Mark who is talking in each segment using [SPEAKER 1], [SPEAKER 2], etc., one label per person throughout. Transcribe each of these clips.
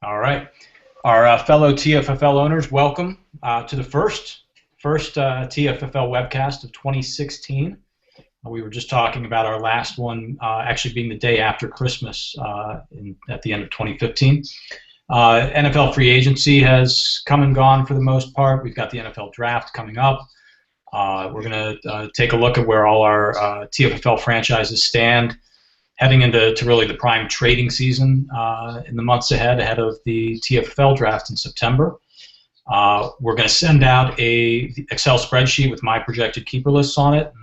[SPEAKER 1] All right. Our fellow TFFL owners, welcome to the first TFFL webcast of 2016. We were just talking about our last one actually being the day after Christmas at the end of 2015. NFL free agency has come and gone for the most part. We've got the NFL draft coming up. We're going to take a look at where all our TFFL franchises stand heading into really the prime trading season in the months ahead of the TFFL draft in September. We're going to send out a Excel spreadsheet with my projected keeper lists on it.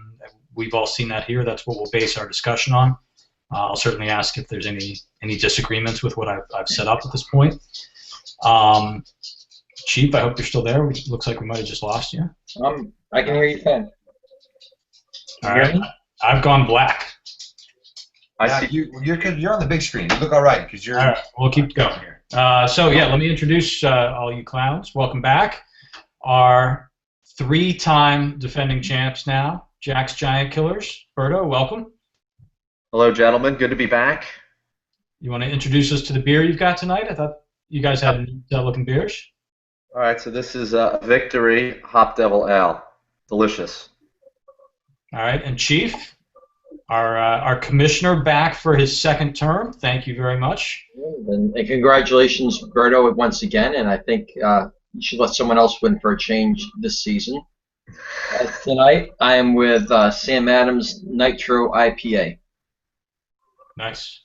[SPEAKER 1] We've all seen that here. That's what we'll base our discussion on. I'll certainly ask if there's any disagreements with what I've set up at this point. Chief, I hope you're still there. It looks like we might have just lost you.
[SPEAKER 2] I can hear you fine.
[SPEAKER 1] All right. I've gone black.
[SPEAKER 3] I see you're on the big screen. You look all right because you're.
[SPEAKER 1] All right, we'll keep going here. So yeah, let me introduce all you clowns. Welcome back. Our three-time defending champs now, Jack's Giant Killers. Berto, welcome.
[SPEAKER 4] Hello, gentlemen. Good to be back.
[SPEAKER 1] You want to introduce us to the beer you've got tonight? I thought you guys had neat looking beers.
[SPEAKER 4] All right, so this is Victory Hop Devil Ale. Delicious.
[SPEAKER 1] All right, and Chief, our commissioner back for his second term. Thank you very much.
[SPEAKER 2] And congratulations, Berto, once again. And I think you should let someone else win for a change this season. Tonight, I am with Sam Adams Nitro IPA.
[SPEAKER 1] Nice.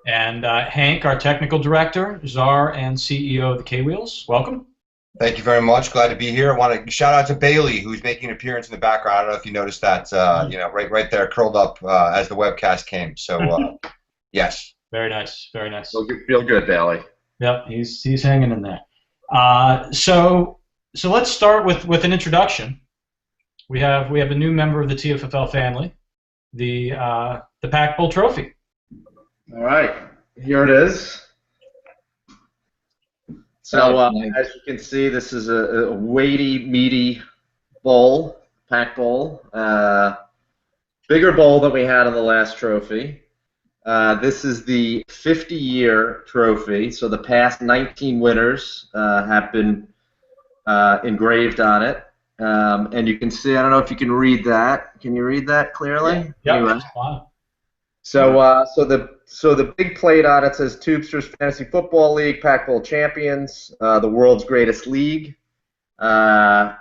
[SPEAKER 1] And Hank, our technical director, Czar and CEO of the K-Wheels. Welcome.
[SPEAKER 3] Thank you very much. Glad to be here. I want to shout out to Bailey, who's making an appearance in the background. I don't know if you noticed that. Right there, curled up as the webcast came. So, yes.
[SPEAKER 1] Very nice. Very nice.
[SPEAKER 4] Feel good, Bailey.
[SPEAKER 1] Yep, he's hanging in there. So let's start with an introduction. We have a new member of the TFFL family, the Pack Bull Trophy.
[SPEAKER 4] All right, here it is. So as you can see, this is a weighty, meaty bowl, pack bowl. Bigger bowl than we had on the last trophy. This is the 50-year trophy, so the past 19 winners have been engraved on it. And you can see, I don't know if you can read that. Can you read that clearly?
[SPEAKER 1] Yeah.
[SPEAKER 4] Anyway.
[SPEAKER 1] Wow.
[SPEAKER 4] So the big plate on it says Tubster's Fantasy Football League, Pack Bowl Champions, the world's greatest league. As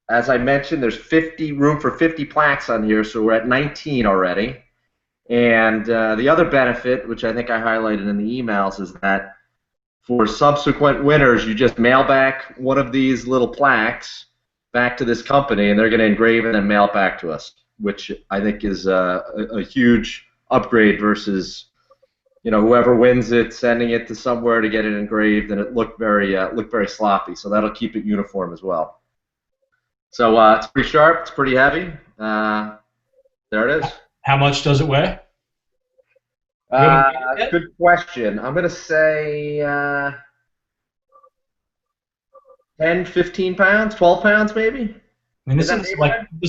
[SPEAKER 4] I mentioned, there's room for 50 plaques on here, so we're at 19 already. And the other benefit, which I think I highlighted in the emails, is that for subsequent winners, you just mail back one of these little plaques back to this company, and they're going to engrave it and mail it back to us, which I think is a huge upgrade versus, whoever wins it sending it to somewhere to get it engraved, and it looked very sloppy. So that'll keep it uniform as well. So it's pretty sharp. It's pretty heavy. There it is.
[SPEAKER 1] How much does it weigh?
[SPEAKER 4] Good question. I'm gonna say 10, 15 pounds, 12 pounds maybe.
[SPEAKER 1] I mean, this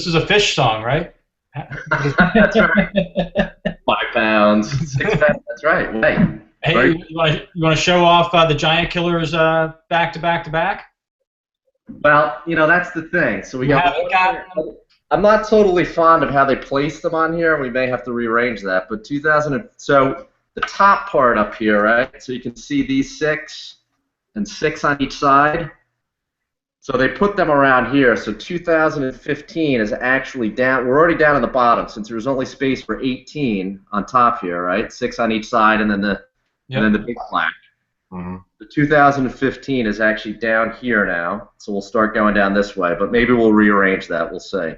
[SPEAKER 1] is a fish song, right?
[SPEAKER 4] That's right. 5 pounds, 6 pounds. That's right. Right.
[SPEAKER 1] Hey,
[SPEAKER 4] Right.
[SPEAKER 1] you want to show off the Giant Killers back to back to back?
[SPEAKER 4] Well, that's the thing. So we
[SPEAKER 1] haven't gotten them?
[SPEAKER 4] I'm not totally fond of how they placed them on here. We may have to rearrange that. But so the top part up here, right? So you can see these 6 and 6 on each side. So they put them around here. So 2015 is actually down. We're already down on the bottom since there was only space for 18 on top here, right? 6 on each side, and then the big plaque.
[SPEAKER 3] Mm-hmm.
[SPEAKER 4] The 2015 is actually down here now, so we'll start going down this way. But maybe we'll rearrange that. We'll see.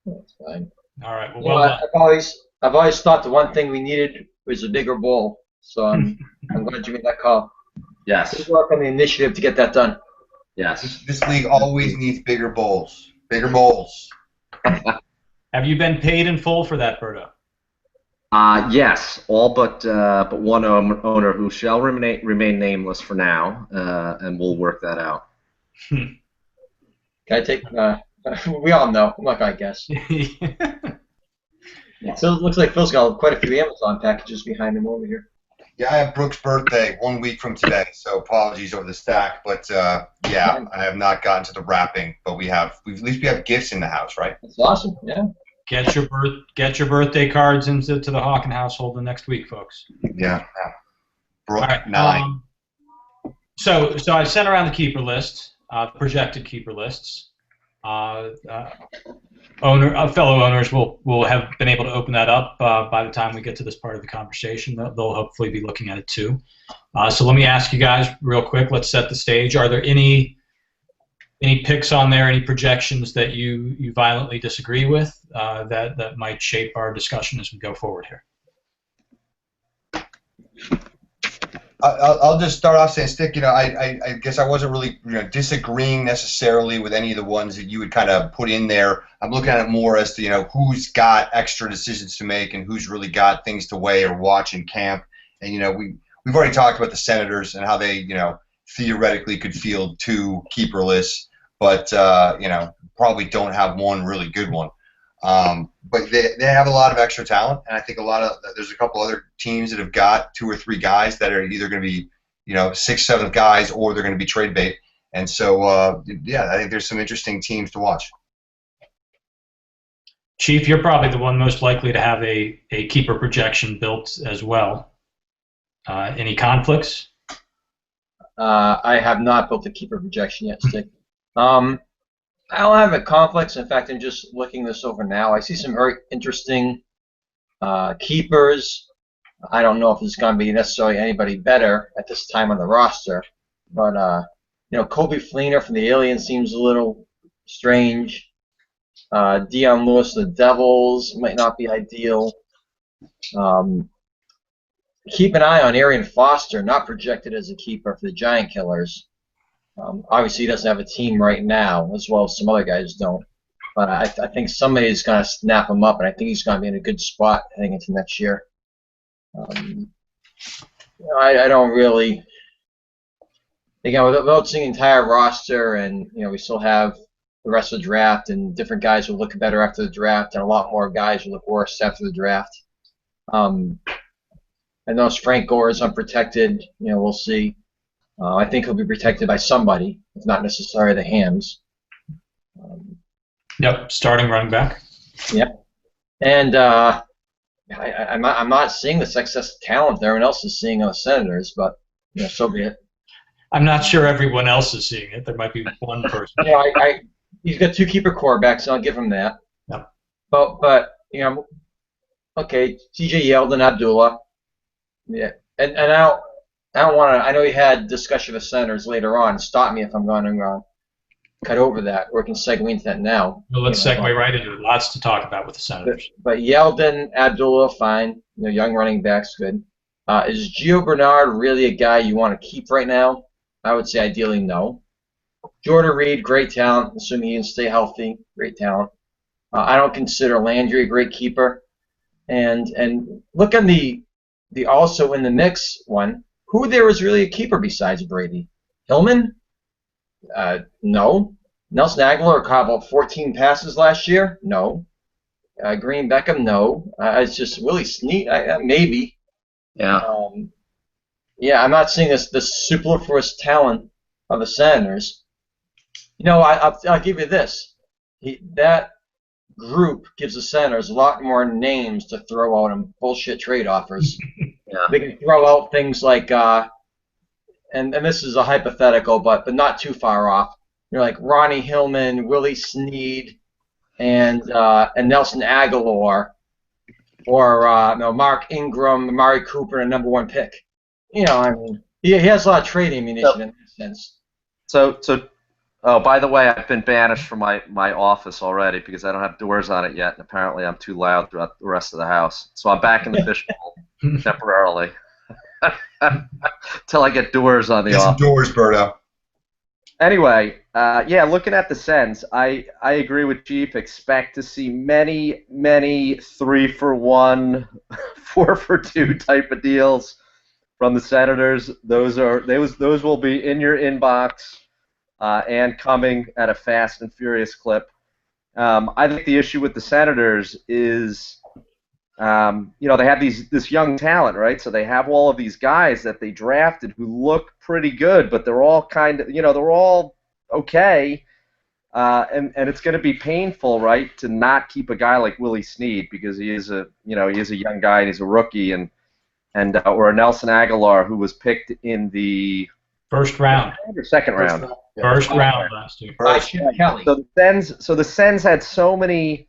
[SPEAKER 2] That's fine.
[SPEAKER 1] All right. Well done.
[SPEAKER 2] I've always thought the one thing we needed was a bigger bowl. So I'm glad you made that call.
[SPEAKER 4] Yes.
[SPEAKER 2] Good work on the initiative to get that done.
[SPEAKER 4] Yes.
[SPEAKER 3] This league always needs bigger bowls. Bigger bowls.
[SPEAKER 1] Have you been paid in full for that, Berto?
[SPEAKER 4] Yes, all but one owner who shall remain nameless for now, and we'll work that out.
[SPEAKER 2] Can I take? We all know. I'm not gonna guess.
[SPEAKER 1] Yeah.
[SPEAKER 2] So it looks like Phil's got quite a few Amazon packages behind him over here.
[SPEAKER 3] Yeah, I have Brooke's birthday 1 week from today, so apologies over the stack. But yeah, I have not gotten to the wrapping, but at least we have gifts in the house, right?
[SPEAKER 2] That's awesome. Yeah.
[SPEAKER 1] Get your birthday cards into the Hawken household the next week, folks.
[SPEAKER 3] Yeah. Brooke,
[SPEAKER 1] All right.
[SPEAKER 3] 9.
[SPEAKER 1] So I sent around the keeper list, the projected keeper lists. Fellow owners will have been able to open that up by the time we get to this part of the conversation. They'll hopefully be looking at it too. So let me ask you guys real quick. Let's set the stage. Are there any picks on there, any projections that you violently disagree with that might shape our discussion as we go forward here?
[SPEAKER 3] I'll just start off saying, Stick, I guess I wasn't really disagreeing necessarily with any of the ones that you would kind of put in there. I'm looking at it more as to who's got extra decisions to make and who's really got things to weigh or watch in camp. And we've already talked about the Senators and how they theoretically could field 2 keeper lists, but probably don't have one really good one. But they have a lot of extra talent, and I think there's a couple other teams that have got 2 or 3 guys that are either going to be 6th, 7th guys, or they're going to be trade bait. And so yeah, I think there's some interesting teams to watch.
[SPEAKER 1] Chief, you're probably the one most likely to have a keeper projection built as well. Any conflicts?
[SPEAKER 2] I have not built a keeper projection yet, Stick. I don't have a complex. In fact, I'm just looking this over now. I see some very interesting keepers. I don't know if there's going to be necessarily anybody better at this time on the roster, but Kobe Fleener from the Aliens seems a little strange. Dion Lewis of the Devils might not be ideal. Keep an eye on Arian Foster, not projected as a keeper for the Giant Killers. Obviously, he doesn't have a team right now, as well as some other guys don't. But I think somebody's going to snap him up, and I think he's going to be in a good spot heading into next year. I don't really. Again, without seeing the entire roster, and we still have the rest of the draft, and different guys will look better after the draft, and a lot more guys will look worse after the draft. I know Frank Gore is unprotected. We'll see. I think he'll be protected by somebody, if not necessarily the Hams.
[SPEAKER 1] Yep, starting running back.
[SPEAKER 2] Yep. And I'm not seeing the excess talent that everyone else is seeing on the Senators, but so be it.
[SPEAKER 1] I'm not sure everyone else is seeing it. There might be one person.
[SPEAKER 2] He's got 2 keeper quarterbacks, so I'll give him that.
[SPEAKER 1] Yep.
[SPEAKER 2] But okay, TJ Yeldon, Abdullah. Yeah, and I don't want to. I know you had discussion with Senators later on. Stop me if I'm going to cut over that, or we can segue into that now.
[SPEAKER 1] Well, let's segue right into it. Lots to talk about with the Senators.
[SPEAKER 2] But Yeldon, Abdullah, fine. Young running backs, good. Is Gio Bernard really a guy you want to keep right now? I would say ideally no. Jordan Reed, great talent, assuming he can stay healthy. Great talent. I don't consider Landry a great keeper. And look on the also in the mix one. Who there is really a keeper besides Brady? Hillman? No. Nelson Aguilar caught about 14 passes last year? No. Green Beckham? No. It's just Willie Snead? Maybe.
[SPEAKER 4] Yeah.
[SPEAKER 2] I'm not seeing this superfluous talent of the Senators. I'll give you this. That group gives the Senators a lot more names to throw out in bullshit trade offers.
[SPEAKER 4] Yeah.
[SPEAKER 2] They can throw out things like, and this is a hypothetical, but not too far off. Like Ronnie Hillman, Willie Snead, and Nelson Aguilar, or Mark Ingram, Amari Cooper, and a #1 pick. He has a lot of trade ammunition in that sense.
[SPEAKER 5] So, oh, by the way, I've been banished from my office already because I don't have doors on it yet, and apparently I'm too loud throughout the rest of the house. So I'm back in the fishbowl temporarily till I get doors on the
[SPEAKER 3] Get some
[SPEAKER 5] office.
[SPEAKER 3] doors, Berto.
[SPEAKER 5] Anyway, looking at the Sens, I agree with Chief. Expect to see many 3-for-1, 4-for-2 type of deals from the Senators. Those will be in your inbox and coming at a fast and furious clip. I think the issue with the Senators is they have this young talent, right? So they have all of these guys that they drafted who look pretty good, but they're all they're all okay. And it's going to be painful, right, to not keep a guy like Willie Snead because he is a young guy and he's a rookie, or a Nelson Aguilar who was picked in the
[SPEAKER 1] first round
[SPEAKER 5] or second round.
[SPEAKER 1] First round last year.
[SPEAKER 2] Kelly.
[SPEAKER 5] So the Sens had so many,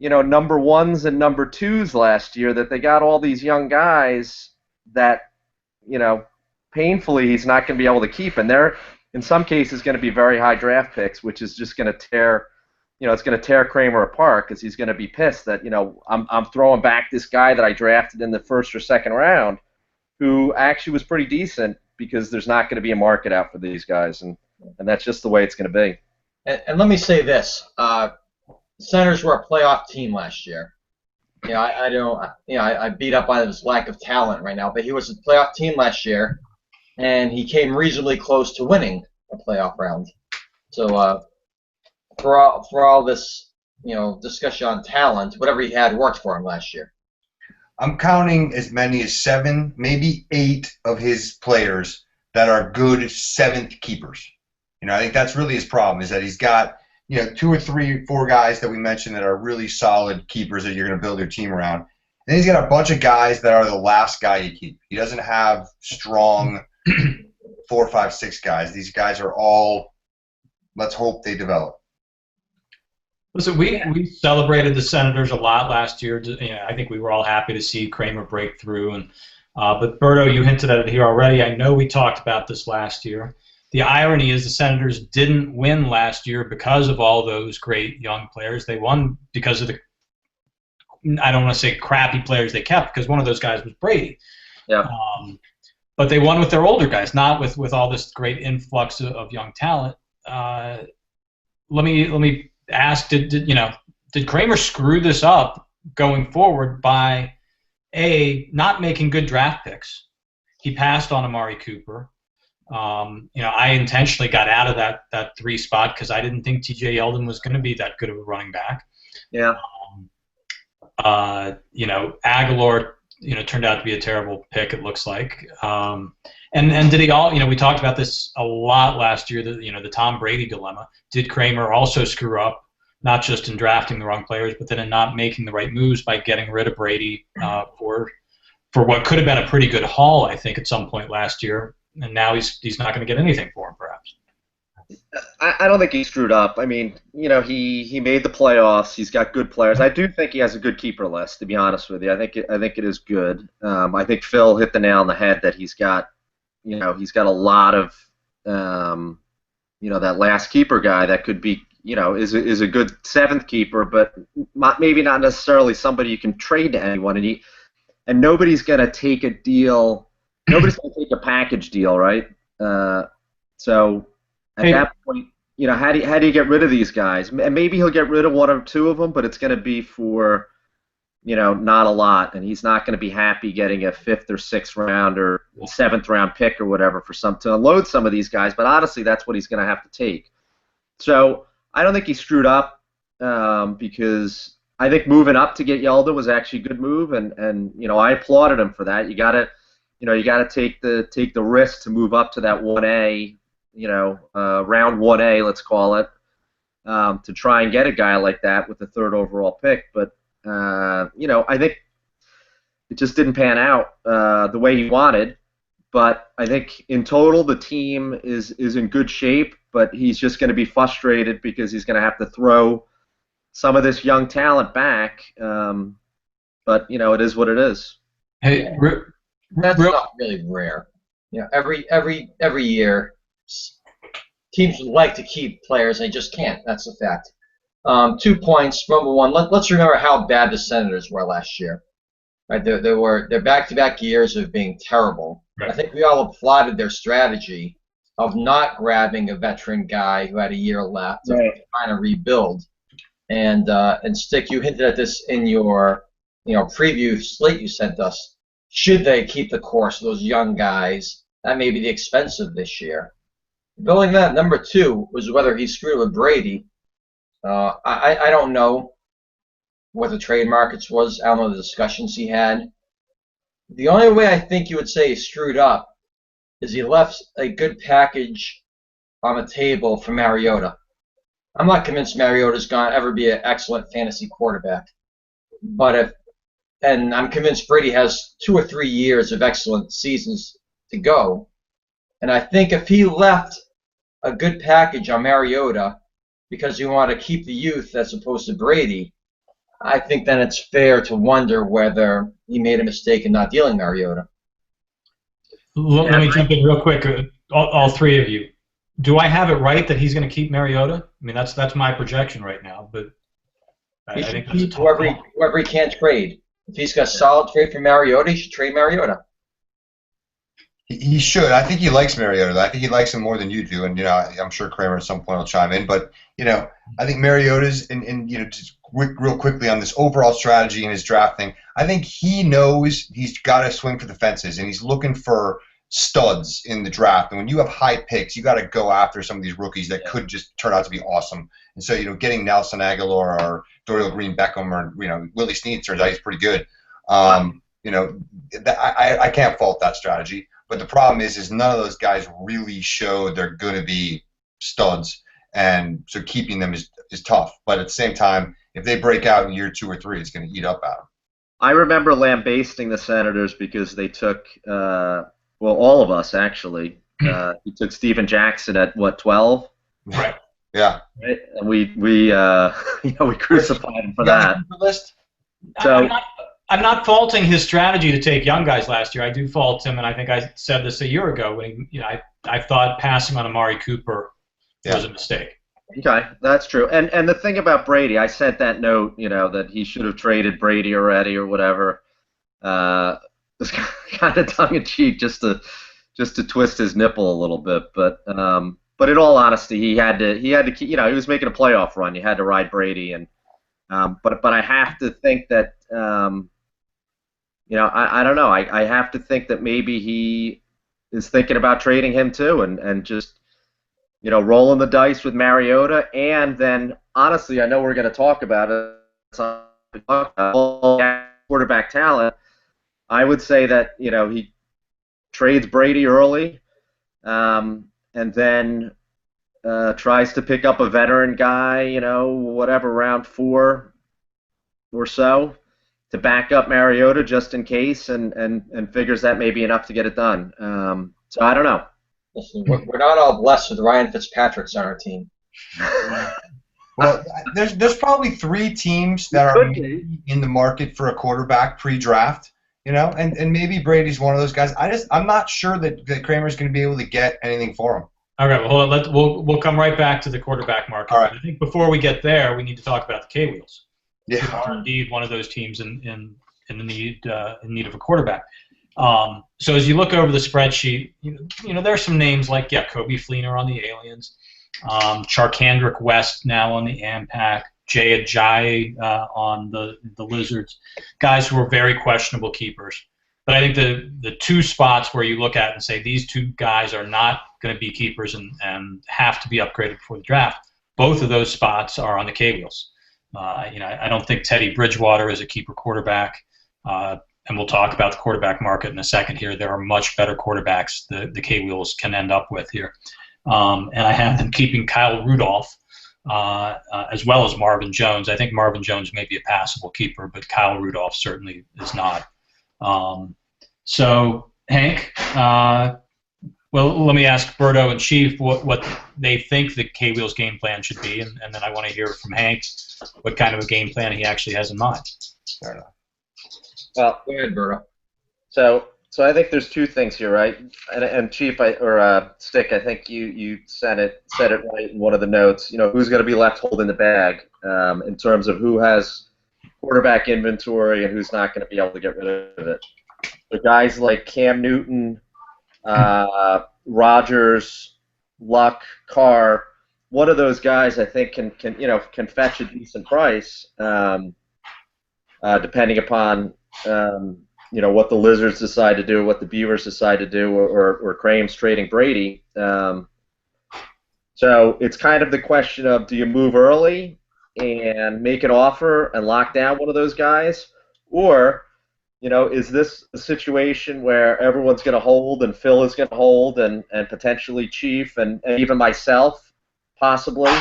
[SPEAKER 5] number ones and number twos last year that they got all these young guys that, painfully he's not going to be able to keep, and they're in some cases going to be very high draft picks, which is just going to tear, it's going to tear Kramer apart because he's going to be pissed that I'm throwing back this guy that I drafted in the first or second round, who actually was pretty decent because there's not going to be a market out for these guys, and that's just the way it's going to be.
[SPEAKER 2] And let me say this: Senators were a playoff team last year. I beat up on his lack of talent right now, but he was a playoff team last year, and he came reasonably close to winning a playoff round. So for all this discussion on talent, whatever he had worked for him last year.
[SPEAKER 3] I'm counting as many as 7, maybe 8 of his players that are good seventh keepers. I think that's really his problem, is that he's got 2 or 3, 4 guys that we mentioned that are really solid keepers that you're going to build your team around. And then he's got a bunch of guys that are the last guy you keep. He doesn't have strong 4, 5, 6 guys. These guys are all, let's hope they develop.
[SPEAKER 1] Listen, we celebrated the Senators a lot last year. I think we were all happy to see Kramer break through. But Berto, you hinted at it here already. I know we talked about this last year. The irony is the Senators didn't win last year because of all those great young players. They won because of I don't want to say crappy players they kept, because one of those guys was Brady.
[SPEAKER 5] Yeah.
[SPEAKER 1] But they won with their older guys, not with all this great influx of young talent. Let me ask: Did Kramer screw this up going forward by not making good draft picks? He passed on Amari Cooper. I intentionally got out of that 3 spot because I didn't think T.J. Yeldon was going to be that good of a running back.
[SPEAKER 5] Yeah.
[SPEAKER 1] Aguilar, turned out to be a terrible pick, it looks like. And did he all? We talked about this a lot last year. The Tom Brady dilemma. Did Kramer also screw up, not just in drafting the wrong players, but then in not making the right moves by getting rid of Brady for what could have been a pretty good haul, I think, at some point last year. And now he's not going to get anything for him, perhaps.
[SPEAKER 5] I don't think he screwed up. I mean, he made the playoffs. He's got good players. I do think he has a good keeper list, to be honest with you. I think it is good. I think Phil hit the nail on the head that he's got a lot of that last keeper guy that could be is a good 7th keeper, but maybe not necessarily somebody you can trade to anyone. And nobody's going to take a deal. Nobody's going to take a package deal, right? So at that point, how do you get rid of these guys? And maybe he'll get rid of 1 or 2 of them, but it's going to be for not a lot, and he's not going to be happy getting a 5th or 6th round or 7th round pick or whatever to unload some of these guys. But honestly, that's what he's going to have to take. So I don't think he screwed up because I think moving up to get Yeldon was actually a good move, and I applauded him for that. You gotta take the risk to move up to that 1A, round 1A, let's call it, to try and get a guy like that with the 3rd overall pick. But I think it just didn't pan out the way he wanted. But I think in total the team is in good shape. But he's just going to be frustrated because he's going to have to throw some of this young talent back. But it is what it is.
[SPEAKER 1] Hey,
[SPEAKER 2] that's not really rare. Every year, teams would like to keep players, and they just can't. That's a fact. 2 points. Number one, let's remember how bad the Senators were last year. Right, their back-to-back years of being terrible. Right. I think we all applauded their strategy of not grabbing a veteran guy who had a year left, right, of trying to rebuild. And Stick, you hinted at this in your preview slate you sent us. Should they keep the course of those young guys? That may be the expense of this year. Building that, number 2 was whether he screwed with Brady. I don't know. what the trade markets was. I don't know the discussions he had. The only way I think you would say he screwed up is he left a good package on the table for Mariota. I'm not convinced Mariota's going to ever be an excellent fantasy quarterback. And I'm convinced Brady has 2 or 3 years of excellent seasons to go. And I think if he left a good package on Mariota because he wanted to keep the youth as opposed to Brady, I think then it's fair to wonder whether he made a mistake in not dealing Mariota.
[SPEAKER 1] Let me jump in real quick. All three of you. Do I have it right that he's going to keep Mariota? I mean, that's my projection right now, but
[SPEAKER 2] He
[SPEAKER 1] I
[SPEAKER 2] should
[SPEAKER 1] think that's a
[SPEAKER 2] keep
[SPEAKER 1] tough call.
[SPEAKER 2] whoever he can't trade. If he's got a solid trade for Mariota, he should trade Mariota.
[SPEAKER 3] He should. I think he likes Mariota. I think he likes him more than you do. And I'm sure Kramer at some point will chime in. But I think Mariota's just real quickly on this overall strategy and his draft thing. I think he knows he's got to swing for the fences, and he's looking for studs in the draft. And when you have high picks, you got to go after some of these rookies that could just turn out to be awesome. And so getting Nelson Aguilar or Dorial Green Beckham or Willie Snead turns out he's pretty good. I can't fault that strategy. But the problem is none of those guys really showed they're going to be studs, and so keeping them is tough. But at the same time, if they break out in year 2 or 3, it's going to eat up at them.
[SPEAKER 5] I remember lambasting the Senators because they took, all of us actually. He took Steven Jackson at 12.
[SPEAKER 1] Right.
[SPEAKER 3] Yeah.
[SPEAKER 5] Right, and we crucified him for that.
[SPEAKER 1] So I'm not faulting his strategy to take young guys last year. I do fault him, and I think I said this a year ago when I thought passing on Amari Cooper was a mistake.
[SPEAKER 5] Okay, that's true. And the thing about Brady, I sent that note, that he should have traded Brady already or whatever. It's kind of tongue in cheek, just to twist his nipple a little bit. But in all honesty, he had to keep, he was making a playoff run. You had to ride Brady, and but I have to think that. I don't know. I have to think that maybe he is thinking about trading him too, and just rolling the dice with Mariota. And then honestly, I know we're going to talk about it. Quarterback talent. I would say that he trades Brady early, and then tries to pick up a veteran guy. Whatever, round 4 or so, to back up Mariota just in case, and figures that may be enough to get it done. So I don't know.
[SPEAKER 2] Listen, we're not all blessed with Ryan Fitzpatrick's on our team.
[SPEAKER 3] Well, there's probably 3 teams that are in the market for a quarterback pre-draft, and maybe Brady's one of those guys. I'm not sure that Kramer's going to be able to get anything for him.
[SPEAKER 1] All right, well, hold on. We'll come right back to the quarterback market.
[SPEAKER 3] All right.
[SPEAKER 1] I think before we get there, we need to talk about the K-Wheels.
[SPEAKER 3] Yeah.
[SPEAKER 1] Who are indeed one of those teams in need of a quarterback. So as you look over the spreadsheet, there's some names like Kobe Fleener on the Aliens, Charkandrick West now on the Ampac, Jay Ajayi on the Lizards, guys who are very questionable keepers. But I think the 2 spots where you look at and say these 2 guys are not going to be keepers and have to be upgraded before the draft, both of those spots are on the K-Wheels. I don't think Teddy Bridgewater is a keeper quarterback, and we'll talk about the quarterback market in a second here. There are much better quarterbacks the K-Wheels can end up with here. And I have them keeping Kyle Rudolph as well as Marvin Jones. I think Marvin Jones may be a passable keeper, but Kyle Rudolph certainly is not. So, Hank, well, let me ask Berto and Chief what they think the K-Wheels game plan should be, and then I want to hear from Hank what kind of a game plan he actually has in mind.
[SPEAKER 3] Fair enough.
[SPEAKER 2] Well, go ahead, Berto.
[SPEAKER 5] So I think there's 2 things here, right? And Chief Stick, I think you said it right in one of the notes. Who's going to be left holding the bag in terms of who has quarterback inventory and who's not going to be able to get rid of it. So guys like Cam Newton, Rodgers, Luck, Carr, one of those guys I think can fetch a decent price, depending upon what the Lizards decide to do, what the Beavers decide to do, or Kramer's trading Brady. So it's kind of the question of, do you move early and make an offer and lock down one of those guys? Or, is this a situation where everyone's going to hold and Phil is going to hold and potentially Chief and even myself, possibly,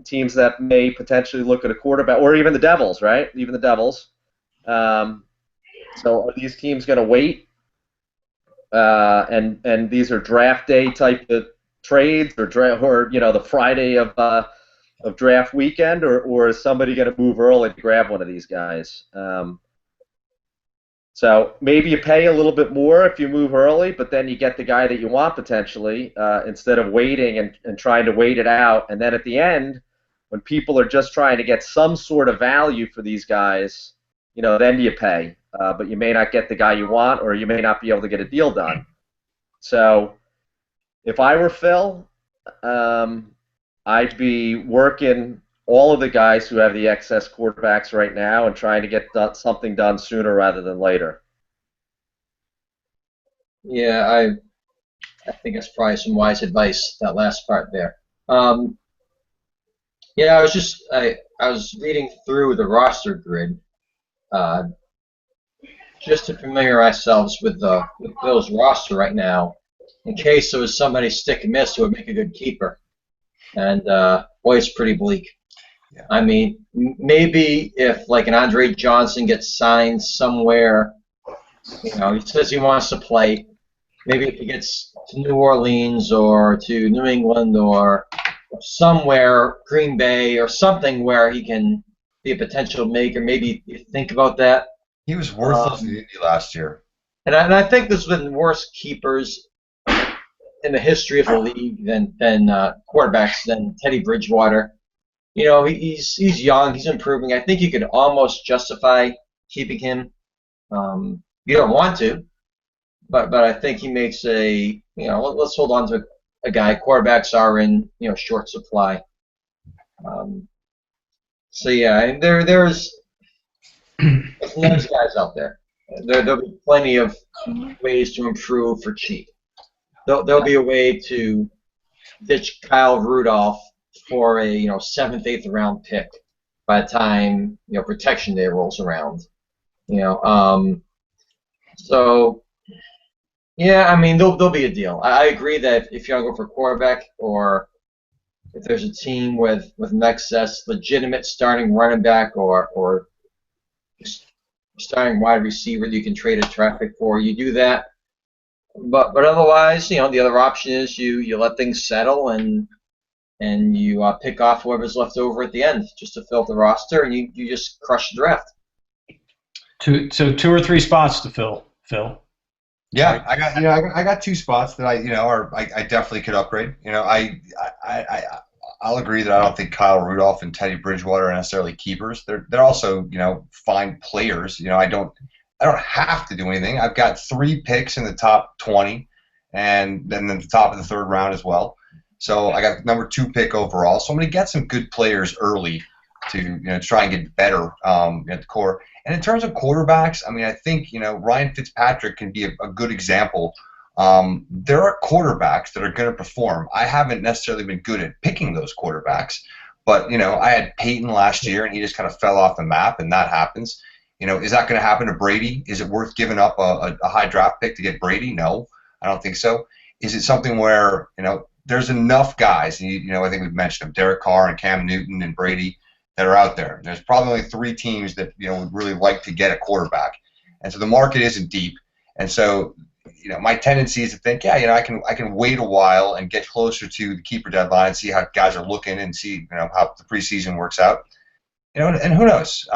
[SPEAKER 5] teams that may potentially look at a quarterback, or even the Devils, right? Even the Devils. So are these teams going to wait? And these are draft day type of trades, or the Friday of draft weekend, or is somebody going to move early to grab one of these guys? So maybe you pay a little bit more if you move early, but then you get the guy that you want potentially, instead of waiting and trying to wait it out. And then at the end, when people are just trying to get some sort of value for these guys, then you pay. But you may not get the guy you want, or you may not be able to get a deal done. So if I were Phil, I'd be working all of the guys who have the excess quarterbacks right now and trying to get something done sooner rather than later.
[SPEAKER 2] Yeah, I think that's probably some wise advice, that last part there. Yeah, I was reading through the roster grid just to familiarize ourselves with Bill's roster right now, in case there was somebody stick and miss who would make a good keeper. And boy, it's pretty bleak.
[SPEAKER 3] Yeah.
[SPEAKER 2] I mean, maybe if like an Andre Johnson gets signed somewhere, he says he wants to play. Maybe if he gets to New Orleans or to New England or somewhere, Green Bay or something where he can be a potential maker, maybe you think about that.
[SPEAKER 3] He was worthless in Indy last year.
[SPEAKER 2] And I think there's been worse keepers in the history of the league than quarterbacks than Teddy Bridgewater. He's young, he's improving. I think you could almost justify keeping him. You don't want to, but I think he makes let's hold on to a guy. Quarterbacks are in short supply. So yeah, there's guys out there. There'll be plenty of ways to improve for cheap. There'll be a way to ditch Kyle Rudolph for a 7th, 8th round pick by the time protection day rolls around. So yeah, I mean there'll be a deal. I agree that if you want to go for quarterback, or if there's a team with an excess legitimate starting running back or starting wide receiver that you can trade a traffic for, you do that. But otherwise, the other option is you let things settle and you pick off whoever's left over at the end just to fill the roster, and you just crush the draft.
[SPEAKER 1] So 2 or 3 spots to fill, Phil.
[SPEAKER 3] Yeah, I got 2 spots that I definitely could upgrade. I'll agree that I don't think Kyle Rudolph and Teddy Bridgewater are necessarily keepers. They're also fine players. I don't have to do anything. I've got 3 picks in the top 20, and then the top of the 3rd round as well. So I got number 2 pick overall. So I'm going to get some good players early to try and get better at the core. And in terms of quarterbacks, I mean, I think Ryan Fitzpatrick can be a good example. There are quarterbacks that are going to perform. I haven't necessarily been good at picking those quarterbacks, but I had Peyton last year, and he just kind of fell off the map, and that happens. Is that going to happen to Brady? Is it worth giving up a high draft pick to get Brady? No, I don't think so. Is it something where there's enough guys, and I think we've mentioned them, Derek Carr and Cam Newton and Brady, that are out there. There's probably only 3 teams that would really like to get a quarterback, and so the market isn't deep. And so my tendency is to think, I can wait a while and get closer to the keeper deadline and see how guys are looking and see how the preseason works out. And who knows?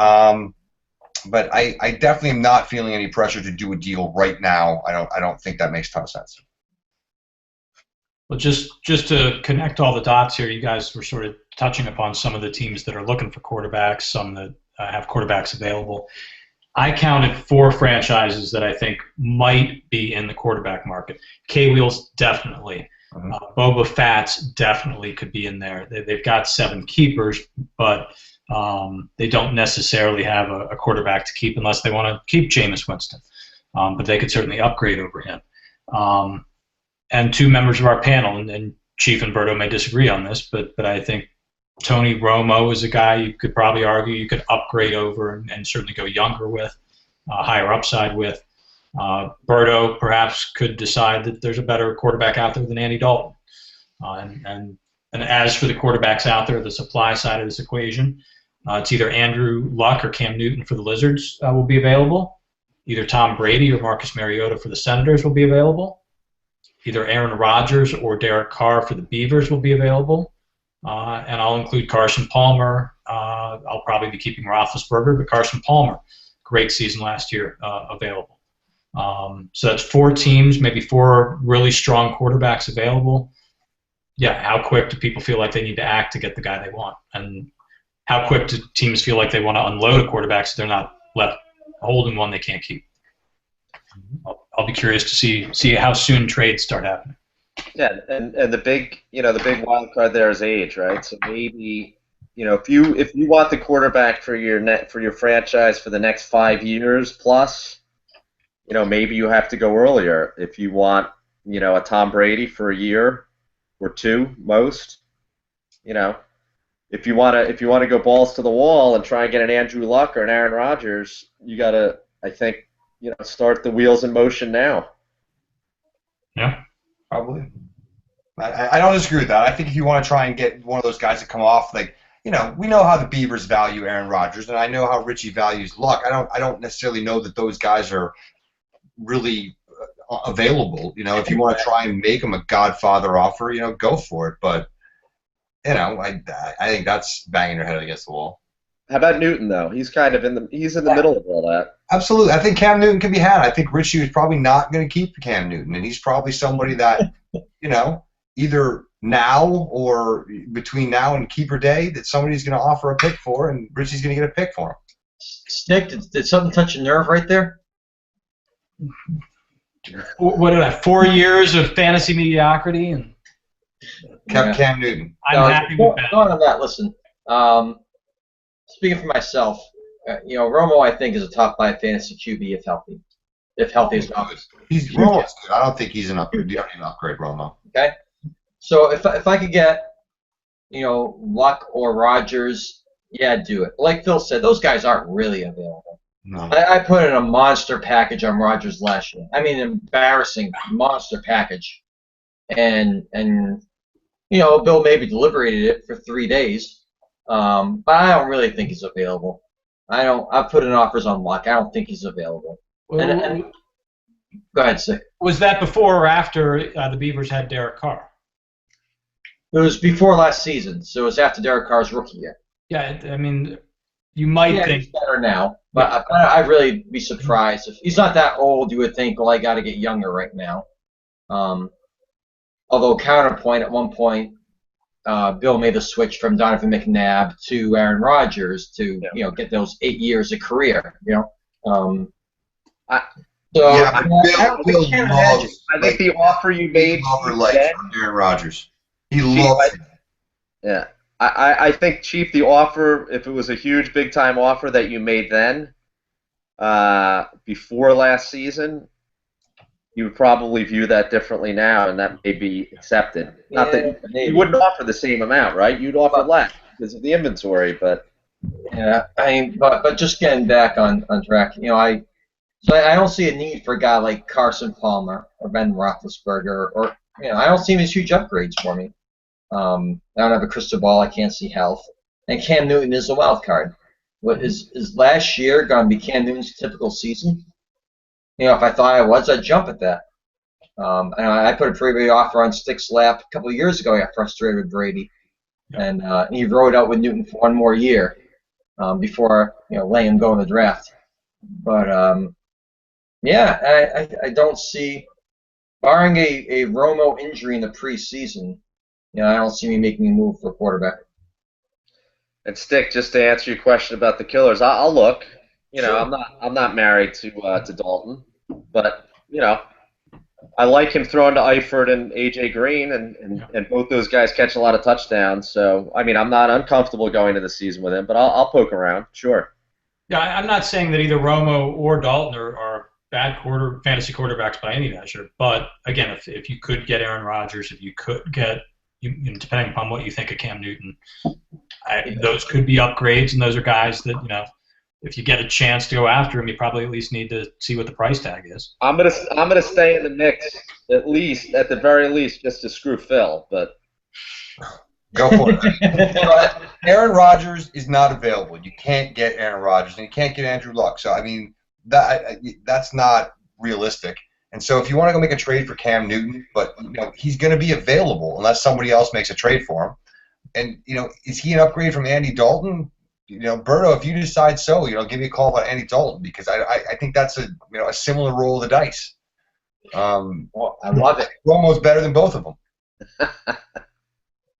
[SPEAKER 3] But I definitely am not feeling any pressure to do a deal right now. I don't think that makes a ton of sense.
[SPEAKER 1] Well, just to connect all the dots here, you guys were sort of touching upon some of the teams that are looking for quarterbacks, some that have quarterbacks available. I counted 4 franchises that I think might be in the quarterback market. K-Wheels, definitely. Boba Fett's definitely could be in there. They've got 7 keepers, but they don't necessarily have a quarterback to keep unless they want to keep Jameis Winston. But they could certainly upgrade over him. And 2 members of our panel, and Chief and Berto may disagree on this, but I think Tony Romo is a guy you could probably argue you could upgrade over and certainly go younger with, higher upside with. Berto perhaps could decide that there's a better quarterback out there than Andy Dalton. And as for the quarterbacks out there, the supply side of this equation, it's either Andrew Luck or Cam Newton for the Lizards will be available. Either Tom Brady or Marcus Mariota for the Senators will be available. Either Aaron Rodgers or Derek Carr for the Beavers will be available. And I'll include Carson Palmer. I'll probably be keeping Roethlisberger, but Carson Palmer, great season last year, available. So that's 4 teams, maybe 4 really strong quarterbacks available. Yeah, how quick do people feel like they need to act to get the guy they want? And how quick do teams feel like they want to unload a quarterback so they're not left holding one they can't keep? I'll be curious to see how soon trades start happening.
[SPEAKER 5] Yeah, and the big wild card there is age, right? So maybe if you want the quarterback for your franchise for the next 5 years plus, maybe you have to go earlier. If you want a Tom Brady for a year or 2 most, if you want to go balls to the wall and try and get an Andrew Luck or an Aaron Rodgers, you gotta, I think, start the wheels in motion now.
[SPEAKER 1] Yeah,
[SPEAKER 3] Probably. I don't disagree with that. I think if you want to try and get one of those guys to come off, like, we know how the Beavers value Aaron Rodgers, and I know how Richie values Luck. I don't necessarily know that those guys are really available. If you want to try and make them a Godfather offer, go for it. But I think that's banging your head against the wall.
[SPEAKER 5] How about Newton though? He's kind of in the middle of all that.
[SPEAKER 3] Absolutely. I think Cam Newton can be had. I think Richie is probably not going to keep Cam Newton, and he's probably somebody that either now or between now and keeper day that somebody's going to offer a pick for, and Richie's going to get a pick for him.
[SPEAKER 2] Stick, did something touch a nerve right there?
[SPEAKER 1] What did I? 4 years of fantasy mediocrity and
[SPEAKER 3] Kept Cam Newton.
[SPEAKER 1] I'm happy with that.
[SPEAKER 2] Going on that, listen. Speaking for myself, Romo I think is a top 5 fantasy QB if healthy. If healthy as well.
[SPEAKER 3] Romo's good. I don't think he's an upgrade. You don't need an upgrade, Romo.
[SPEAKER 2] Okay. So if I could get, Luck or Rodgers, yeah, do it. Like Phil said, those guys aren't really available.
[SPEAKER 3] No.
[SPEAKER 2] I put in a monster package on Rodgers last year. I mean, embarrassing monster package. And Bill maybe deliberated it for 3 days. But I don't really think he's available. I've put in offers on Luck. I don't think he's available. And go ahead, Sick.
[SPEAKER 1] Was that before or after the Beavers had Derek Carr?
[SPEAKER 2] It was before last season, so it was after Derek Carr's rookie year.
[SPEAKER 1] Yeah, I mean, you might think
[SPEAKER 2] he's better now, but I'd really be surprised if he's not that old. You would think, well, I got to get younger right now. Although counterpoint, at one point, Bill made the switch from Donovan McNabb to Aaron Rodgers to get those 8 years of career.
[SPEAKER 3] Bill loves.
[SPEAKER 5] I think the offer you made
[SPEAKER 3] from Aaron Rodgers. He loves it.
[SPEAKER 5] Yeah. I think, Chief, the offer, if it was a huge, big-time offer that you made then, before last season, you would probably view that differently now, and that may be accepted.
[SPEAKER 2] Yeah,
[SPEAKER 5] not that you wouldn't offer the same amount, right? You'd offer less because of the inventory, but...
[SPEAKER 2] Yeah, but just getting back on track, I don't see a need for a guy like Carson Palmer or Ben Roethlisberger, or I don't see him as huge upgrades for me. I don't have a crystal ball. I can't see health. And Cam Newton is a wild card. What is last year going to be Cam Newton's typical season? If I thought I was, I'd jump at that. And I put a pretty big offer on Stick's lap a couple of years ago. I got frustrated with Brady, and he rode out with Newton for 1 more year before letting him go in the draft. But I don't see, barring a Romo injury in the preseason, I don't see me making a move for a quarterback.
[SPEAKER 5] And Stick, just to answer your question about the killers, I'll look.
[SPEAKER 2] Sure.
[SPEAKER 5] I'm not married to Dalton, but I like him throwing to Eifert and AJ Green, and both those guys catch a lot of touchdowns. So I mean, I'm not uncomfortable going into the season with him, but I'll poke around. Sure.
[SPEAKER 1] Yeah, I'm not saying that either Romo or Dalton are bad fantasy quarterbacks by any measure. But again, if you could get Aaron Rodgers, if you could get depending upon what you think of Cam Newton, those could be upgrades, and those are guys that if you get a chance to go after him, you probably at least need to see what the price tag is.
[SPEAKER 5] I'm gonna stay in the mix at the very least, just to screw Phil. But
[SPEAKER 3] go for it. Aaron Rodgers is not available. You can't get Aaron Rodgers, and you can't get Andrew Luck. So I mean, that's not realistic. And so if you want to go make a trade for Cam Newton, but he's going to be available unless somebody else makes a trade for him. And is he an upgrade from Andy Dalton? Berto, if you decide so, give me a call about Andy Dalton, because I think that's a similar roll of the dice.
[SPEAKER 2] Well, I love it.
[SPEAKER 3] Almost better than both of them.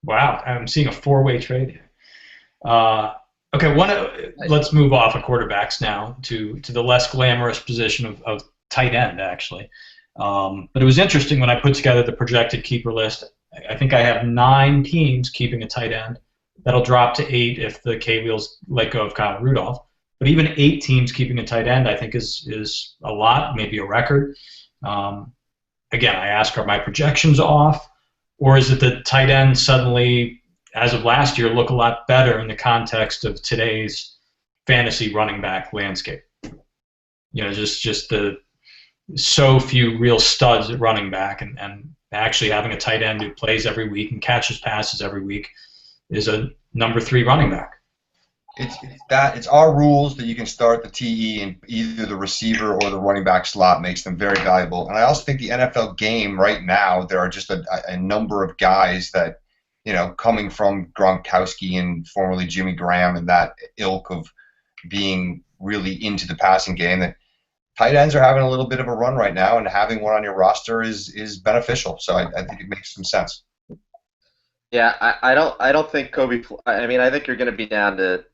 [SPEAKER 1] Wow, I'm seeing a four-way trade here. Okay, let's move off of quarterbacks now to the less glamorous position of tight end, actually. But it was interesting when I put together the projected keeper list. I think I have 9 teams keeping a tight end. That'll drop to 8 if the K-Wheels let go of Kyle Rudolph. But even 8 teams keeping a tight end, I think, is a lot, maybe a record. Again, I ask, are my projections off? Or is it that tight ends suddenly, as of last year, look a lot better in the context of today's fantasy running back landscape? Just the so few real studs at running back, and actually having a tight end who plays every week and catches passes every week is a number 3 running back.
[SPEAKER 3] It's our rules that you can start the TE in either the receiver or the running back slot makes them very valuable. And I also think the NFL game right now, there are just a number of guys that, coming from Gronkowski and formerly Jimmy Graham and that ilk of being really into the passing game, that tight ends are having a little bit of a run right now, and having one on your roster is beneficial. So I think it makes some sense.
[SPEAKER 5] yeah, I don't think Kobe. I mean, I think you're going to be down to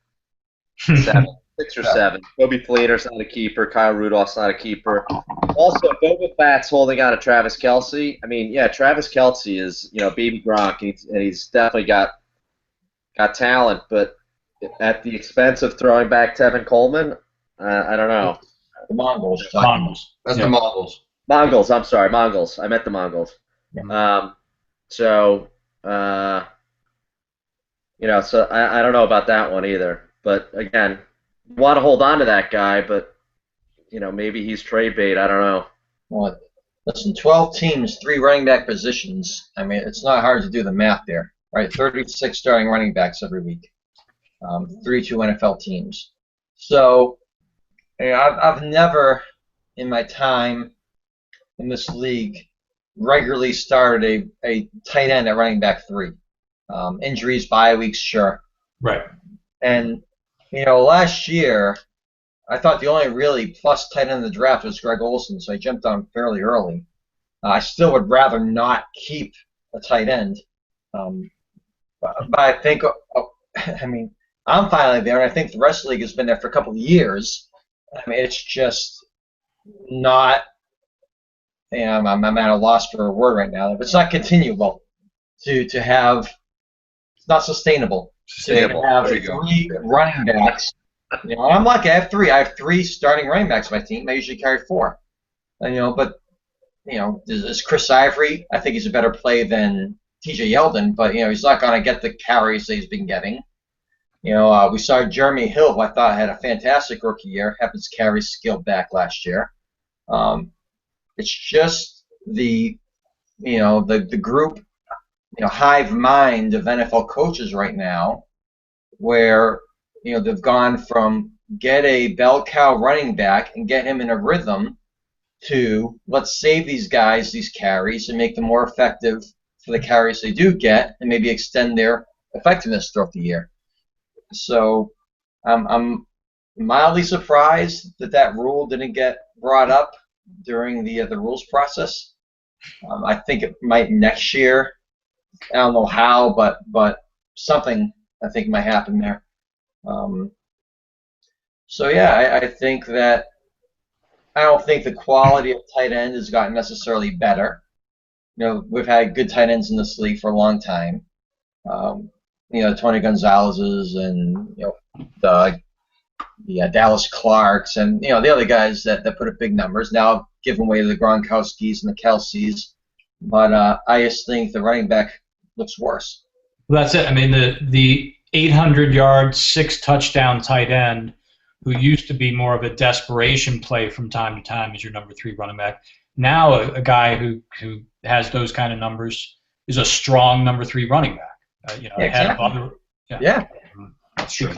[SPEAKER 5] 6 or 7. Kobe Flater's not a keeper. Kyle Rudolph's not a keeper. Also, Boba Fett's holding on to Travis Kelce. I mean, yeah, Travis Kelce is baby Gronk, and he's definitely got talent, but at the expense of throwing back Tevin Coleman, I don't know.
[SPEAKER 2] The Mongols.
[SPEAKER 3] That's the Mongols.
[SPEAKER 5] Mongols. I'm sorry, Mongols. I meant the Mongols.
[SPEAKER 2] Yeah.
[SPEAKER 5] So I don't know about that one either. But again, you want to hold on to that guy, but maybe he's trade bait. I don't know.
[SPEAKER 2] Well, listen, 12 teams, 3 running back positions. I mean, it's not hard to do the math there, right? 36 starting running backs every week, 32 NFL teams. So I've never, in my time in this league, regularly started a tight end at running back 3. Injuries, bye weeks, sure.
[SPEAKER 1] Right.
[SPEAKER 2] And last year, I thought the only really plus tight end in the draft was Greg Olsen, so I jumped on fairly early. I still would rather not keep a tight end. But I think, I'm finally there, and I think the rest of the league has been there for a couple of years. I mean, it's just not, I'm at a loss for a word right now. It's not continuable to have, it's not sustainable.
[SPEAKER 3] Sustainable.
[SPEAKER 2] To have
[SPEAKER 3] There you go.
[SPEAKER 2] 3 running backs. I'm lucky. I have 3. I have 3 starting running backs on my team. I usually carry 4. But is Chris Ivory? I think he's a better play than T.J. Yeldon, but he's not going to get the carries that he's been getting. We saw Jeremy Hill, who I thought had a fantastic rookie year, have his carry scaled back last year. It's just the group, hive mind of NFL coaches right now, where they've gone from get a bell cow running back and get him in a rhythm to let's save these guys these carries and make them more effective for the carries they do get and maybe extend their effectiveness throughout the year. So I'm mildly surprised that rule didn't get brought up during the rules process. I think it might next year. I don't know how, but something I think might happen there. So yeah, I think that I don't think the quality of tight end has gotten necessarily better. We've had good tight ends in this league for a long time. Tony Gonzalez's and the Dallas Clarks and the other guys that put up big numbers. Now giving away to the Gronkowskis and the Kelce's. But I just think the running back looks worse.
[SPEAKER 1] Well, that's it. I mean, the 800-yard, 6-touchdown tight end who used to be more of a desperation play from time to time as your number 3 running back. Now a guy who has those kind of numbers is a strong number 3 running back. Ahead of other.
[SPEAKER 2] Yeah.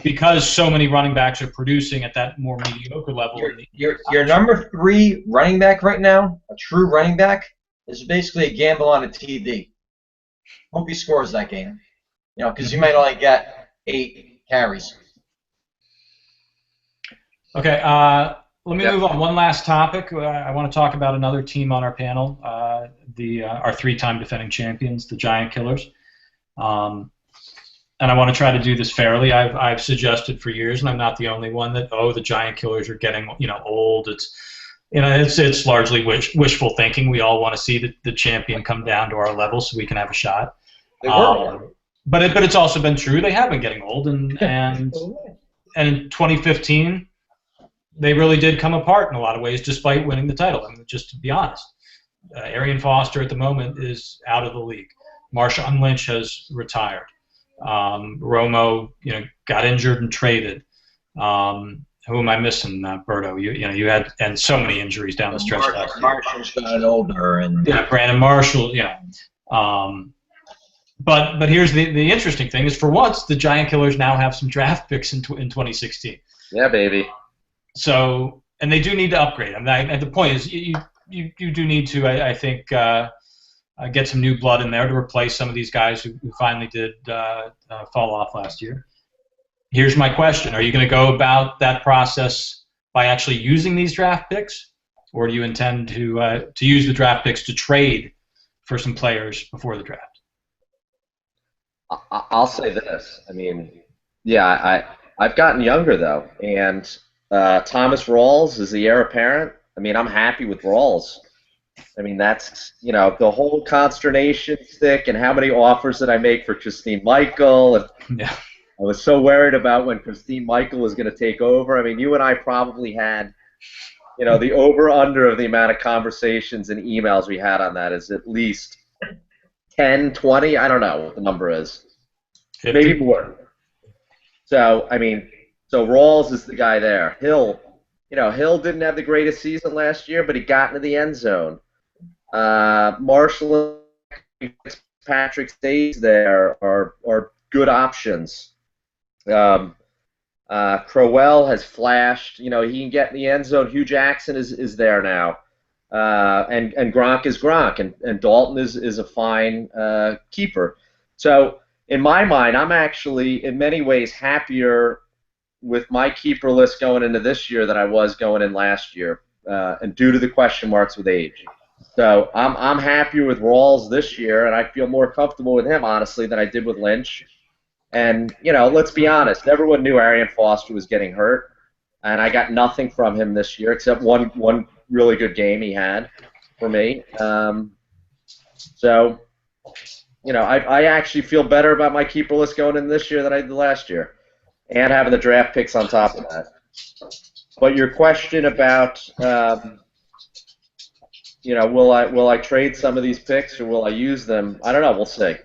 [SPEAKER 1] Because so many running backs are producing at that more mediocre level.
[SPEAKER 2] Your number 3 running back right now, a true running back, is basically a gamble on a TD. Hope he scores that game. Because you might only get 8 carries.
[SPEAKER 1] Okay, let me move on. One last topic. I want to talk about another team on our panel, our 3-time defending champions, the Giant Killers. And I want to try to do this fairly. I've suggested for years, and I'm not the only one, that the Giant Killers are getting old. It's largely wishful thinking. We all want to see the champion come down to our level so we can have a shot.
[SPEAKER 2] They were.
[SPEAKER 1] But it's also been true. They have been getting old, and in 2015, they really did come apart in a lot of ways, despite winning the title. I mean, just to be honest, Arian Foster at the moment is out of the league. Marshawn Lynch has retired. Romo, got injured and traded. Who am I missing, Berto? You had and so many injuries down the stretch last year.
[SPEAKER 2] Marshall's gotten older, and
[SPEAKER 1] Brandon Marshall. But here's the interesting thing: is for once the Giant Killers now have some draft picks in 2016.
[SPEAKER 5] Yeah, baby.
[SPEAKER 1] So, and they do need to upgrade. I mean, the point is, you do need to, I think, get some new blood in there to replace some of these guys who finally did fall off last year. Here's my question: are you going to go about that process by actually using these draft picks, or do you intend to use the draft picks to trade for some players before the draft?
[SPEAKER 5] I'll say this. I mean, I've gotten younger though, and Thomas Rawls is the heir apparent. I mean, I'm happy with Rawls. I mean, that's the whole consternation stick, and how many offers did I make for Christine Michael? And I was so worried about when Christine Michael was going to take over. I mean, you and I probably had, the over/under of the amount of conversations and emails we had on that is at least 10, 20, I don't know what the number is.
[SPEAKER 1] 50.
[SPEAKER 5] Maybe more. So, I mean, Rawls is the guy there. Hill didn't have the greatest season last year, but he got into the end zone. Marshall and Patrick stays there are good options. Crowell has flashed. He can get in the end zone. Hugh Jackson is there now. And Gronk is Gronk, and Dalton is a fine keeper. So in my mind, I'm actually in many ways happier with my keeper list going into this year than I was going in last year, and due to the question marks with age. So I'm happier with Rawls this year, and I feel more comfortable with him honestly than I did with Lynch. And let's be honest, everyone knew Arian Foster was getting hurt, and I got nothing from him this year except one really good game he had for me. So, I actually feel better about my keeper list going in this year than I did last year, and having the draft picks on top of that. But your question about, will I trade some of these picks or will I use them? I don't know. We'll see.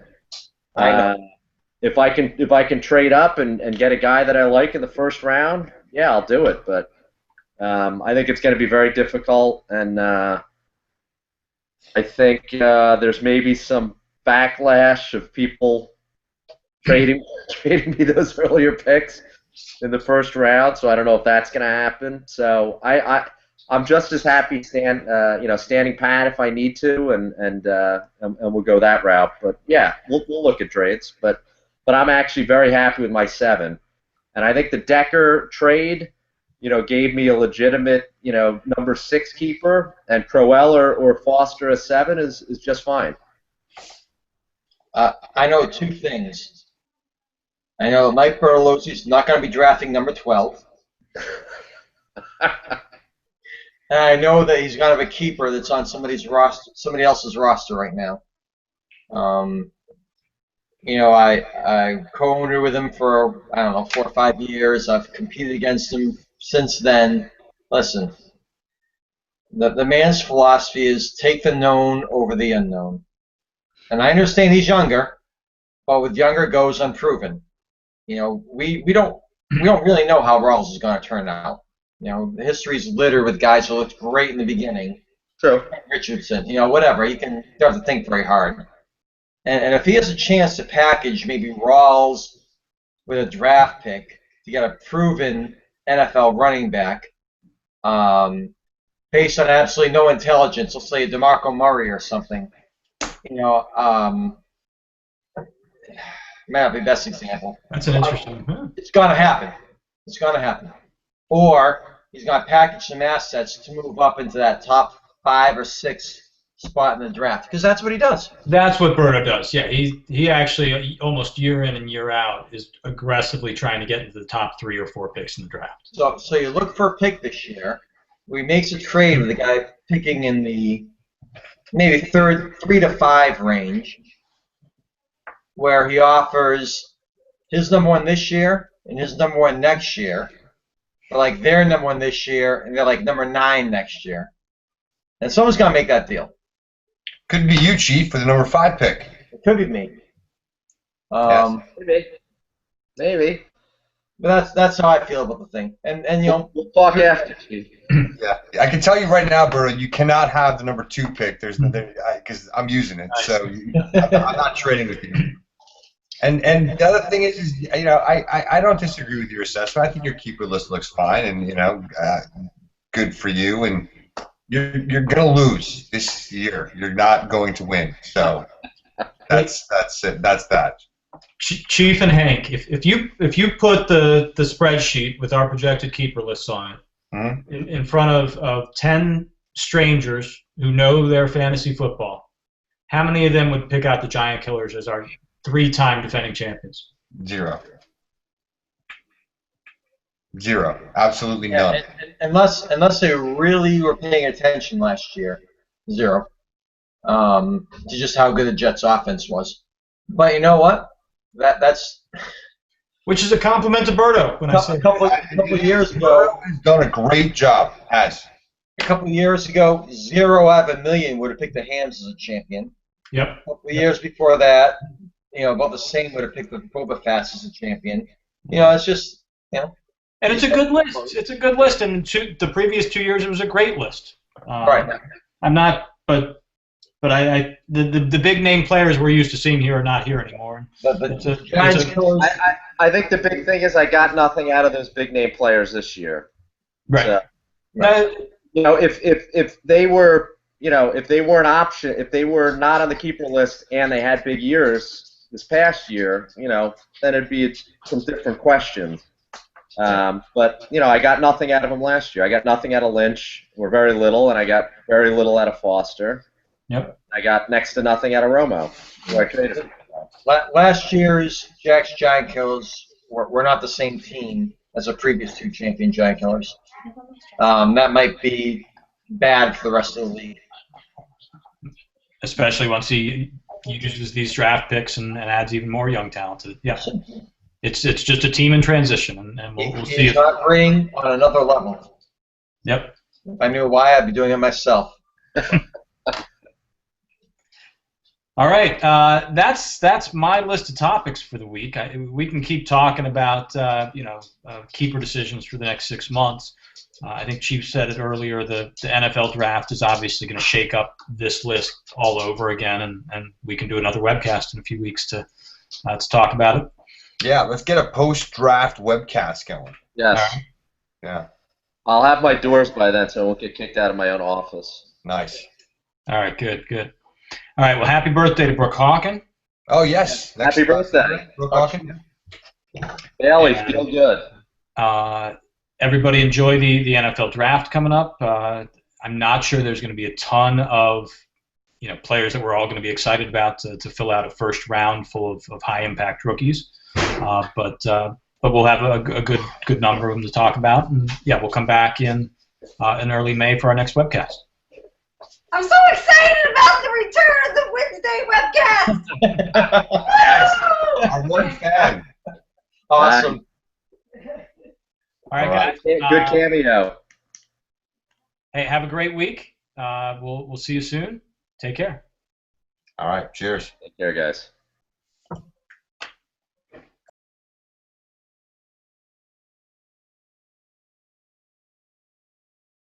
[SPEAKER 5] If I can trade up and get a guy that I like in the first round, yeah, I'll do it. But I think it's going to be very difficult, and I think there's maybe some backlash of people trading me those earlier picks in the first round. So I don't know if that's going to happen. So I'm just as happy standing pat if I need to, and we'll go that route. But yeah, we'll look at trades. But I'm actually very happy with my 7, and I think the Decker trade, gave me a legitimate, number 6 keeper, and Crowell or Foster as 7 is just fine.
[SPEAKER 2] I know 2 things. I know Mike Bertolozzi's not going to be drafting number 12. And I know that he's going to have a keeper that's on somebody else's roster right now. I co-owner with him for, 4 or 5 years. I've competed against him since then. Listen, the man's philosophy is take the known over the unknown. And I understand he's younger, but with younger goes unproven. You know, we don't really know how Rawls is going to turn out. You know, the history's littered with guys who looked great in the beginning.
[SPEAKER 4] True.
[SPEAKER 2] Richardson, you know, whatever. You don't have to think very hard. And if he has a chance to package maybe Rawls with a draft pick to get a proven NFL running back, based on absolutely no intelligence, let's say DeMarco Murray or something, you know, might not be the best example.
[SPEAKER 1] That's an interesting.
[SPEAKER 2] It's going to happen. It's going to happen. Or he's going to package some assets to move up into that top 5 or 6 spot in the draft, because that's what he does.
[SPEAKER 1] That's what Berto does. Yeah, he actually almost year in and year out is aggressively trying to get into the top 3 or 4 picks in the draft.
[SPEAKER 2] So you look for a pick this year. He makes a trade with a guy picking in the maybe 3 to 5 range, where he offers his number 1 this year and his number 1 next year, but like their number 1 this year and they're like number 9 next year. And someone's got to make that deal.
[SPEAKER 3] Could be you, Chief, for the number 5 pick.
[SPEAKER 2] It could be me.
[SPEAKER 4] Maybe.
[SPEAKER 2] But that's how I feel about the thing. And you know,
[SPEAKER 4] We'll talk after, Chief.
[SPEAKER 3] Yeah, I can tell you right now, Burrow, you cannot have the number 2 pick. Because I'm using it, so I'm not trading with you. And the other thing is you know, I don't disagree with your assessment. I think your keeper list looks fine, and you know, good for you. And you're gonna lose this year. You're not going to win. So that's it. That's that.
[SPEAKER 1] Chief and Hank, if you put the spreadsheet with our projected keeper lists on it in front of 10 strangers who know their fantasy football, how many of them would pick out the Giant Killers as our 3-time defending champions?
[SPEAKER 3] 0. Absolutely none.
[SPEAKER 2] Unless they really were paying attention last year, 0. To just how good the Jets' offense was. But you know what? That's
[SPEAKER 1] which is a compliment to Berto. When
[SPEAKER 2] a couple of years ago,
[SPEAKER 3] he's done a great job. A
[SPEAKER 2] couple of years ago, 0 out of a million would have picked the Hams as a champion.
[SPEAKER 1] Yep.
[SPEAKER 2] A couple of years before that, you know, about the same would have picked the Boba Fett as a champion. You know, it's just, you know.
[SPEAKER 1] And it's a good list. It's a good list. And the previous 2 years, it was a great list.
[SPEAKER 2] Right.
[SPEAKER 1] I'm not, but the big name players we're used to seeing here are not here anymore.
[SPEAKER 4] I think the big thing is I got nothing out of those big name players this year.
[SPEAKER 1] Right.
[SPEAKER 4] So, you know, if they were, you know, if they were an option, if they were not on the keeper list and they had big years this past year, you know, then it'd be some different questions. But you know, I got nothing out of them last year. I got nothing out of Lynch, or very little, and I got very little out of Foster.
[SPEAKER 1] Yep.
[SPEAKER 4] I got next to nothing out of Romo, who I traded him.
[SPEAKER 2] Last year's Jack's Giant Killers were not the same team as the previous 2 champion Giant Killers. That might be bad for the rest of the league.
[SPEAKER 1] Especially once he uses these draft picks and adds even more young talent to it. Yeah. It's just a team in transition, and we'll see.
[SPEAKER 2] He's not ring on another level.
[SPEAKER 1] Yep.
[SPEAKER 2] If I knew why, I'd be doing it myself.
[SPEAKER 1] All right, that's my list of topics for the week. We can keep talking about keeper decisions for the next 6 months. I think Chief said it earlier. The NFL draft is obviously going to shake up this list all over again, and we can do another webcast in a few weeks to talk about it.
[SPEAKER 3] Yeah, let's get a post-draft webcast going.
[SPEAKER 4] Yes.
[SPEAKER 1] Right.
[SPEAKER 3] Yeah.
[SPEAKER 4] I'll have my doors by then, so I won't get kicked out of my own office.
[SPEAKER 3] Nice.
[SPEAKER 1] All right, good. All right, well, happy birthday to Brooke Hawken.
[SPEAKER 3] Oh, yes.
[SPEAKER 4] Happy birthday.
[SPEAKER 3] Brooke Hawken.
[SPEAKER 4] Bailey, feel good.
[SPEAKER 1] Everybody enjoy the NFL draft coming up. I'm not sure there's going to be a ton of players that we're all going to be excited about to fill out a first round full of high-impact rookies. But we'll have a good number of them to talk about. And, yeah, we'll come back in early May for our next webcast.
[SPEAKER 6] I'm so excited about the return of the Wednesday webcast!
[SPEAKER 3] Yes, our one fan.
[SPEAKER 2] Awesome.
[SPEAKER 1] All right, guys.
[SPEAKER 4] Good cameo.
[SPEAKER 1] Hey, have a great week. We'll see you soon. Take care.
[SPEAKER 3] All right, cheers.
[SPEAKER 4] Take care, guys.